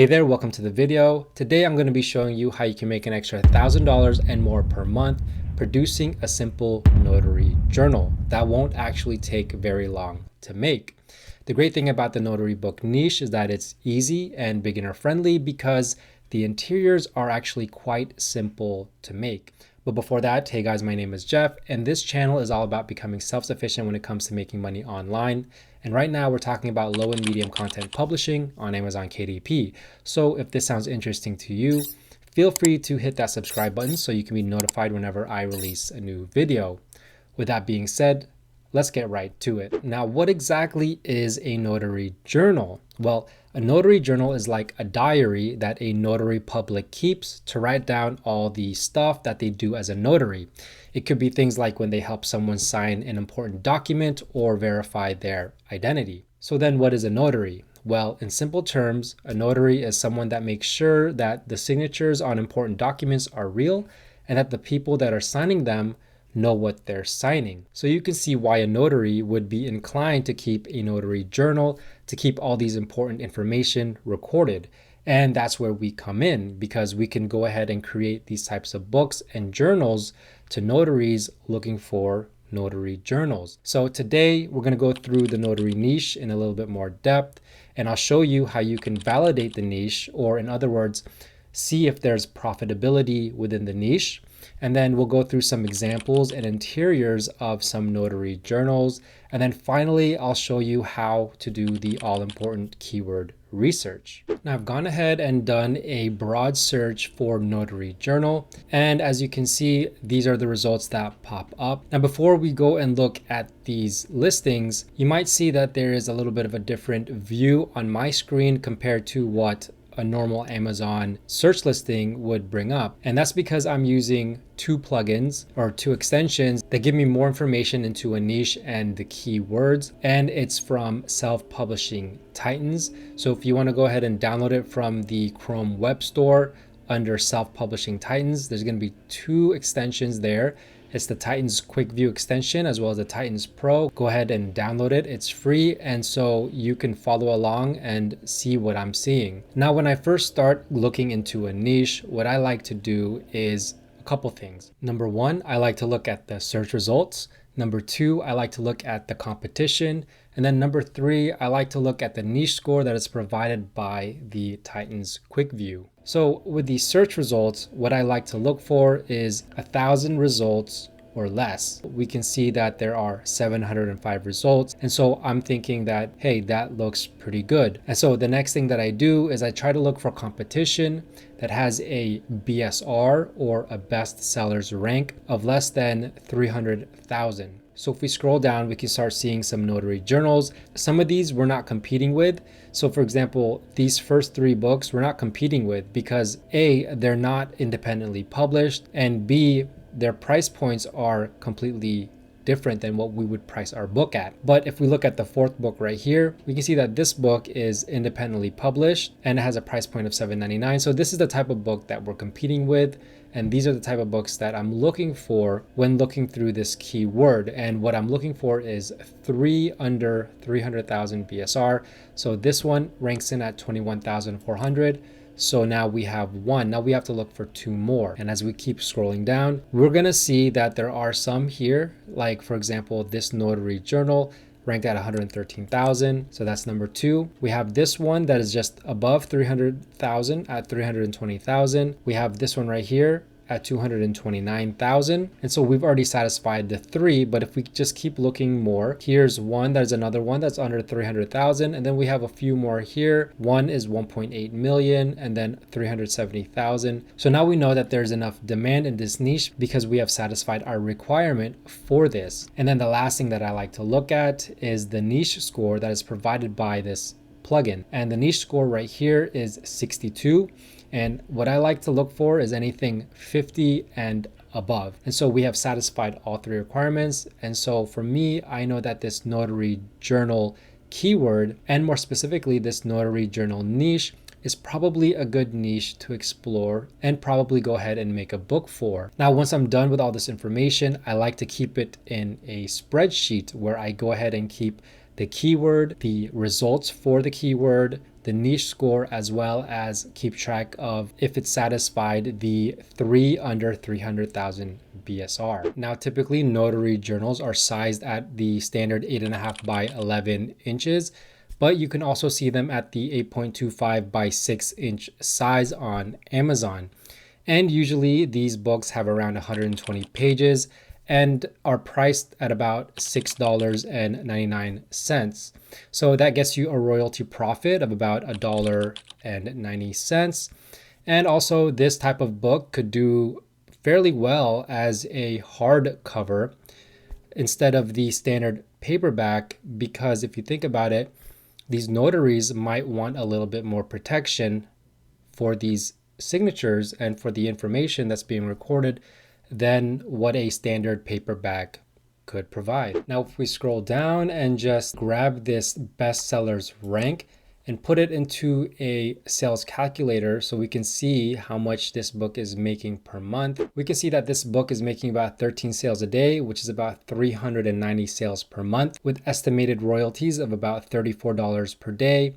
Hey there, welcome to the video. Today I'm going to be showing you how you can make an extra $1,000 and more per month producing a simple notary journal that won't actually take very long to make. The great thing about the notary book niche is that it's easy and beginner friendly because the interiors are actually quite simple to make. But before that, hey guys, my name is Jeff, and this channel is all about becoming self-sufficient when it comes to making money online. And right now we're talking about low and medium content publishing on Amazon KDP. So if this sounds interesting to you, feel free to hit that subscribe button so you can be notified whenever I release a new video. With that being said, let's get right to it. Now, what exactly is a notary journal? Well, a notary journal is like a diary that a notary public keeps to write down all the stuff that they do as a notary. It could be things like when they help someone sign an important document or verify their identity. So then what is a notary? Well, in simple terms, a notary is someone that makes sure that the signatures on important documents are real and that the people that are signing them know what they're signing. So you can see why a notary would be inclined to keep a notary journal to keep all these important information recorded. And that's where we come in, because we can go ahead and create these types of books and journals to notaries looking for notary journals. So today we're going to go through the notary niche in a little bit more depth, and I'll show you how you can validate the niche, or in other words, see if there's profitability within the niche. And then we'll go through some examples and interiors of some notary journals. And then finally, I'll show you how to do the all-important keyword research. Now, I've gone ahead and done a broad search for notary journal. And as you can see, these are the results that pop up. Now, before we go and look at these listings, you might see that there is a little bit of a different view on my screen compared to what a normal Amazon search listing would bring up. And that's because I'm using two plugins or two extensions that give me more information into a niche and the keywords. And it's from Self-Publishing Titans. So if you want to go ahead and download it from the Chrome Web Store under Self-Publishing Titans, there's going to be two extensions there. It's the Titans Quick View extension as well as the Titans Pro. Go ahead and download it. It's free, and so you can follow along and see what I'm seeing. Now, when I first start looking into a niche, what I like to do is a couple things. Number one, I like to look at the search results. Number two, I like to look at the competition. And then number three, I like to look at the niche score that is provided by the Titans Quick View. So with the search results, what I like to look for is 1,000 results or less. We can see that there are 705 results. And so I'm thinking that, hey, that looks pretty good. And so the next thing that I do is I try to look for competition that has a BSR or a best sellers rank of less than 300,000. So if we scroll down, we can start seeing some notary journals. Some of these we're not competing with. So for example, these first three books we're not competing with because A, they're not independently published, and B, their price points are completely different than what we would price our book at. But if we look at the fourth book right here, we can see that this book is independently published and it has a price point of $7.99. So this is the type of book that we're competing with. And these are the type of books that I'm looking for when looking through this keyword. And what I'm looking for is 3 under 300,000 BSR. So this one ranks in at 21,400. So now we have one. Now we have to look for two more. And as we keep scrolling down, we're going to see that there are some here, like for example, this notary journal ranked at 113,000. So that's number two. We have this one that is just above 300,000 at 320,000. We have this one right here at 229,000. And so we've already satisfied the three, but if we just keep looking more, here's one, there's another one that's under 300,000. And then we have a few more here. One is 1.8 million and then 370,000. So now we know that there's enough demand in this niche because we have satisfied our requirement for this. And then the last thing that I like to look at is the niche score that is provided by this plugin. And the niche score right here is 62. And what I like to look for is anything 50 and above. And so we have satisfied all three requirements. And so for me, I know that this notary journal keyword, and more specifically, this notary journal niche, is probably a good niche to explore and probably go ahead and make a book for. Now, once I'm done with all this information, I like to keep it in a spreadsheet where I go ahead and keep the keyword, the results for the keyword, the niche score, as well as keep track of if it satisfied the 3 under 300,000 BSR. Now, typically notary journals are sized at the standard 8.5 by 11 inches, but you can also see them at the 8.25 by 6 inch size on Amazon. And usually these books have around 120 pages and are priced at about $6.99. So that gets you a royalty profit of about $1.90. And also this type of book could do fairly well as a hardcover instead of the standard paperback, because if you think about it, these notaries might want a little bit more protection for these signatures and for the information that's being recorded than what a standard paperback could provide. Now, if we scroll down and just grab this bestsellers rank and put it into a sales calculator so we can see how much this book is making per month, we can see that this book is making about 13 sales a day, which is about 390 sales per month, with estimated royalties of about $34 per day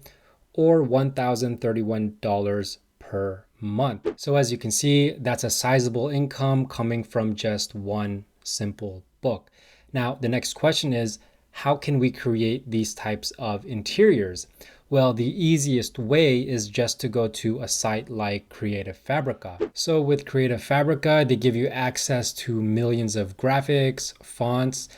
or $1,031 per month. So as you can see, that's a sizable income coming from just one simple book. Now, the next question is, how can we create these types of interiors? Well, the easiest way is just to go to a site like Creative Fabrica. So with Creative Fabrica, they give you access to millions of graphics, fonts,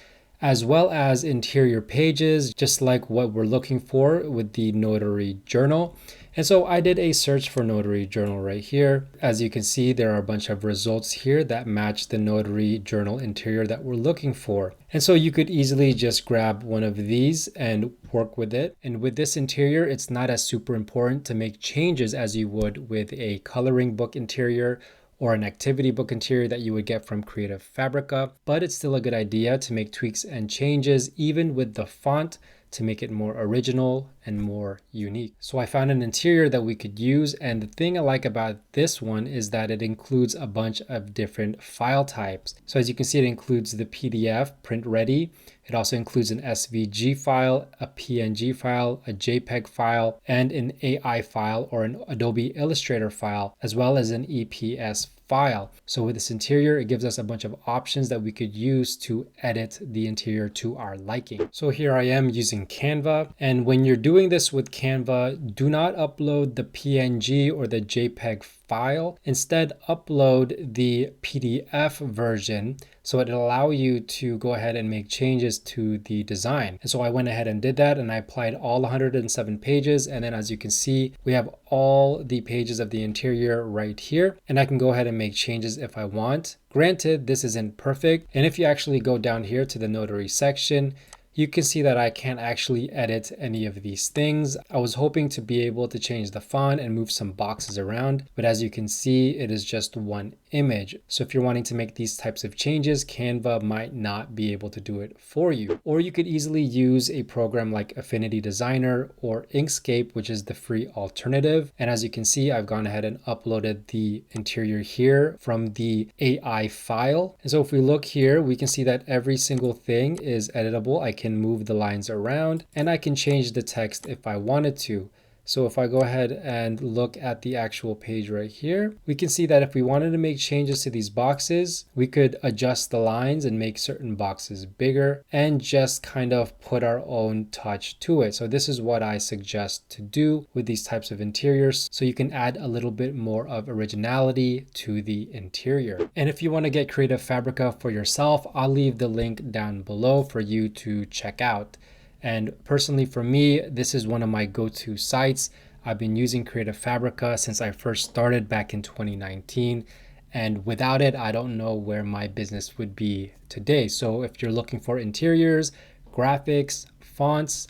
as well as interior pages, just like what we're looking for with the Notary Journal. And so I did a search for Notary Journal right here. As you can see, there are a bunch of results here that match the Notary Journal interior that we're looking for. And so you could easily just grab one of these and work with it. And with this interior, it's not as super important to make changes as you would with a coloring book interior or an activity book interior that you would get from Creative Fabrica, but it's still a good idea to make tweaks and changes, even with the font, to make it more original and more unique. So I found an interior that we could use, and the thing I like about this one is that it includes a bunch of different file types. So as you can see, it includes the PDF print ready. It also includes an SVG file, a PNG file, a JPEG file, and an AI file or an Adobe Illustrator file, as well as an EPS file. So with this interior, it gives us a bunch of options that we could use to edit the interior to our liking. So here I am using Canva. And when you're doing this with Canva, do not upload the PNG or the JPEG file. Instead, upload the PDF version so it'll allow you to go ahead and make changes to the design. And so I went ahead and did that, and I applied all 107 pages. And then as you can see, we have all the pages of the interior right here, and I can go ahead and make changes if I want. Granted, this isn't perfect. And if you actually go down here to the notary section, you can see that I can't actually edit any of these things. I was hoping to be able to change the font and move some boxes around, but as you can see, it is just one image. So if you're wanting to make these types of changes, Canva might not be able to do it for you. Or you could easily use a program like Affinity Designer or Inkscape, which is the free alternative. And as you can see, I've gone ahead and uploaded the interior here from the AI file. And so if we look here, we can see that every single thing is editable. I can move the lines around and I can change the text if I wanted to. So if I go ahead and look at the actual page right here, we can see that if we wanted to make changes to these boxes, we could adjust the lines and make certain boxes bigger and just kind of put our own touch to it. So this is what I suggest to do with these types of interiors, so you can add a little bit more of originality to the interior. And if you want to get Creative Fabrica for yourself, I'll leave the link down below for you to check out. And personally for me, this is one of my go-to sites. I've been using Creative Fabrica since I first started back in 2019. And without it, I don't know where my business would be today. So if you're looking for interiors, graphics, fonts,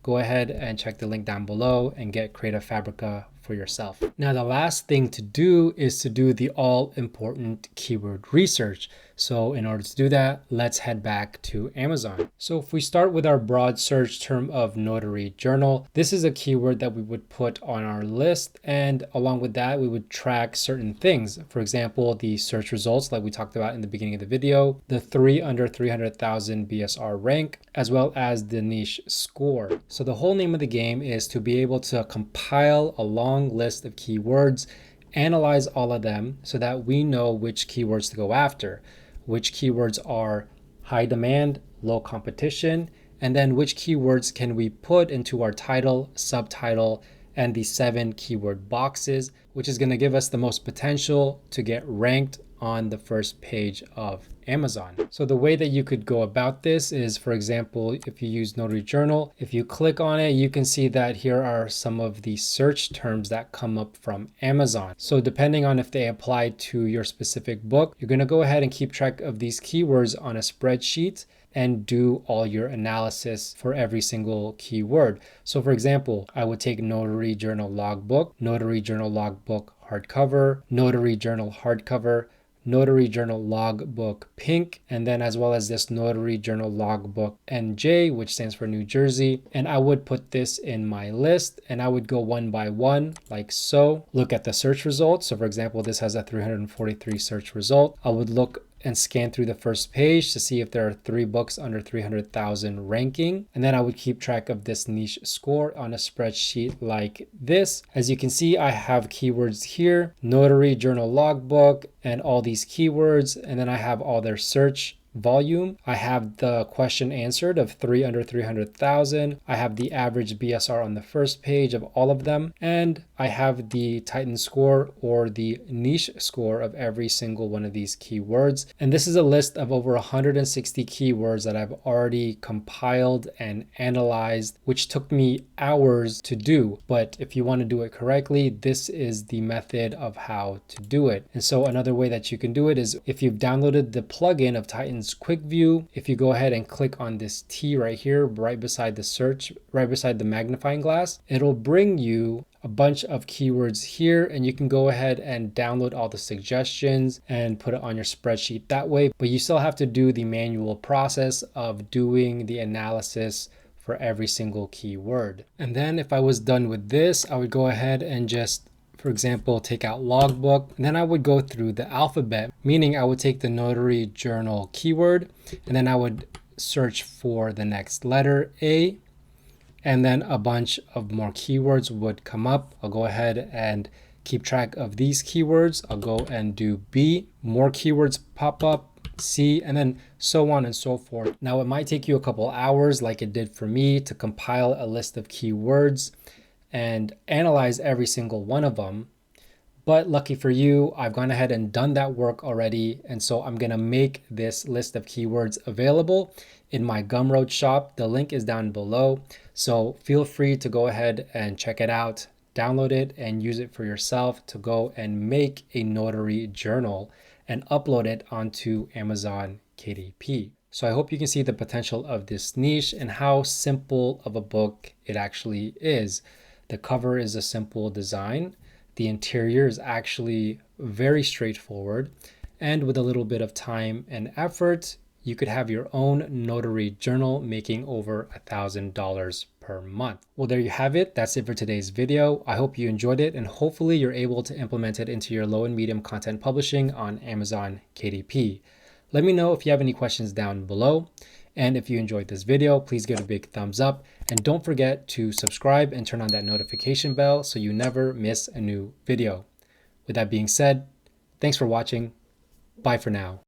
go ahead and check the link down below and get Creative Fabrica for yourself. Now, the last thing to do is to do the all important keyword research. So in order to do that, let's head back to Amazon. So if we start with our broad search term of notary journal, this is a keyword that we would put on our list. And along with that, we would track certain things. For example, the search results like we talked about in the beginning of the video, the 3 under 300,000 BSR rank, as well as the niche score. So the whole name of the game is to be able to compile a long list of keywords, analyze all of them so that we know which keywords to go after, which keywords are high demand, low competition, and then which keywords can we put into our title, subtitle, and the 7 keyword boxes, which is going to give us the most potential to get ranked on the first page of Amazon. So the way that you could go about this is, for example, if you use Notary Journal, if you click on it, you can see that here are some of the search terms that come up from Amazon. So depending on if they apply to your specific book, you're going to go ahead and keep track of these keywords on a spreadsheet and do all your analysis for every single keyword. So for example, I would take Notary Journal Logbook, Notary Journal Logbook hardcover, Notary Journal hardcover, Notary Journal Logbook Pink, and then as well as this Notary Journal Logbook NJ, which stands for New Jersey. And I would put this in my list and I would go one by one like so. Look at the search results. So for example, this has a 343 search result. I would look and scan through the first page to see if there are 3 books under 300,000 ranking. And then I would keep track of this niche score on a spreadsheet like this. As you can see, I have keywords here, Notary Journal Logbook, and all these keywords. And then I have all their search volume. I have the question answered of 3 under 300,000. I have the average BSR on the first page of all of them. And I have the Titan score or the niche score of every single one of these keywords. And this is a list of over 160 keywords that I've already compiled and analyzed, which took me hours to do. But if you want to do it correctly, this is the method of how to do it. And so another way that you can do it is if you've downloaded the plugin of Titan Quick View, if you go ahead and click on this T right here, right beside the search, right beside the magnifying glass, it'll bring you a bunch of keywords here and you can go ahead and download all the suggestions and put it on your spreadsheet that way. But you still have to do the manual process of doing the analysis for every single keyword. And then if I was done with this, I would go ahead and just, for example, take out logbook, and then I would go through the alphabet, meaning I would take the Notary Journal keyword, and then I would search for the next letter A, and then a bunch of more keywords would come up. I'll go ahead and keep track of these keywords. I'll go and do B, more keywords pop up, C, and then so on and so forth. Now it might take you a couple hours like it did for me to compile a list of keywords and analyze every single one of them. But lucky for you, I've gone ahead and done that work already. And so I'm gonna make this list of keywords available in my Gumroad shop. The link is down below. So feel free to go ahead and check it out, download it and use it for yourself to go and make a notary journal and upload it onto Amazon KDP. So I hope you can see the potential of this niche and how simple of a book it actually is. The cover is a simple design. The interior is actually very straightforward. And with a little bit of time and effort, you could have your own notary journal making over $1,000 per month. Well, there you have it. That's it for today's video. I hope you enjoyed it and hopefully you're able to implement it into your low and medium content publishing on Amazon KDP. Let me know if you have any questions down below. And if you enjoyed this video, please give it a big thumbs up. And don't forget to subscribe and turn on that notification bell so you never miss a new video. With that being said, thanks for watching. Bye for now.